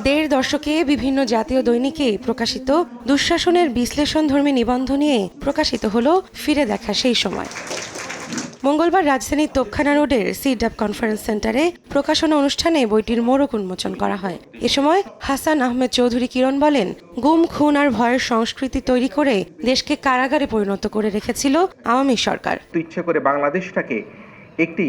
দেড় দশকে বিভিন্ন জাতীয় দৈনিকে প্রকাশিত দুঃশাসনের বিশ্লেষণধর্মী নিবন্ধ নিয়ে প্রকাশিত হলো ফিরে দেখা সেই সময়। মঙ্গলবার রাজধানীর তোপখানা রোডের সিডাপ কনফারেন্স সেন্টারে প্রকাশনা অনুষ্ঠানে বইটির মোড়ক উন্মোচন করা হয়। এ সময় হাসান আহমেদ চৌধুরী কিরণ বলেন, গুম, খুন আর ভয়ের সংস্কৃতি তৈরি করে দেশকে কারাগারে পরিণত করে রেখেছিল আওয়ামী সরকার। ইচ্ছে করে বাংলাদেশটাকে একটি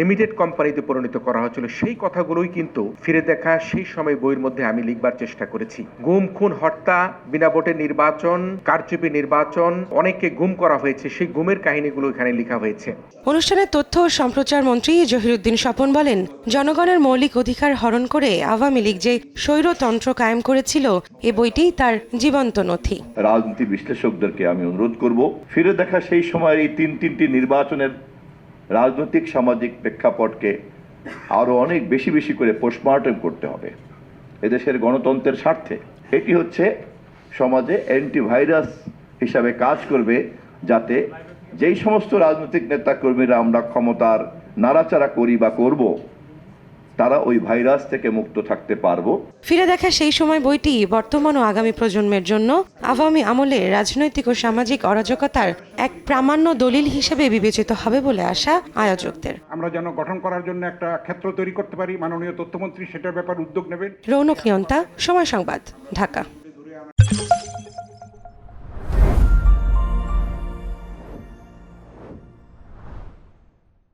লিমিটেড কোম্পানিতে পরিণত করা হয়েছিল, সেই কথাগুলোই কিন্তু ফিরে দেখা সেই সময় বইয়ের মধ্যে আমি লিখবার চেষ্টা করেছি। গুম, খুন, হত্যা, বিনা ভোটে নির্বাচন, কারচুপি নির্বাচন, অনেককে গুম করা হয়েছে, সেই গুমের কাহিনীগুলো এখানে লেখা হয়েছে। অনুষ্ঠানে তথ্য ও সম্প্রচার মন্ত্রী জহিরুদ্দিন স্বপন বলেন, জনগণের মৌলিক অধিকার হরণ করে আওয়ামী লীগ যে স্বৈরতন্ত্র কায়েম করেছিল এ বইটি তার জীবন্ত নথি। রাজনীতি বিশ্লেষকদেরকে আমি অনুরোধ করব, ফিরে দেখা সেই সময়ের এই তিনটি নির্বাচনের রাজনৈতিক সামাজিক প্রেক্ষাপটকে আরো অনেক বেশি বেশি করে পোস্টমর্টম করতে হবে এদেশের গণতন্ত্রের স্বার্থে। এটি হচ্ছে সমাজে অ্যান্টিভাইরাস হিসাবে কাজ করবে, যাতে যেই সমস্ত রাজনৈতিক নেতাকর্মীরা আমরা ক্ষমতার নাড়াচাড়া করি বা করব, তারা ওই ভাইরাস থেকে মুক্ত থাকতে পারবো। ফিরে দেখা সেই সময় বইটি বর্তমান ও আগামী প্রজন্মের জন্য আওয়ামী আমলে রাজনৈতিক ও সামাজিক অরাজকতার এক প্রামাণ্য দলিল হিসেবে বিবেচিত হবে বলে আশা আয়োজকদের। আমরা যেন গঠন করার জন্য একটা ক্ষেত্র তৈরি করতে পারি, মাননীয় তথ্যমন্ত্রী সেটার ব্যাপারে উদ্যোগ নেবেন। রৌনক নিয়ন্তা, সময় সংবাদ, ঢাকা।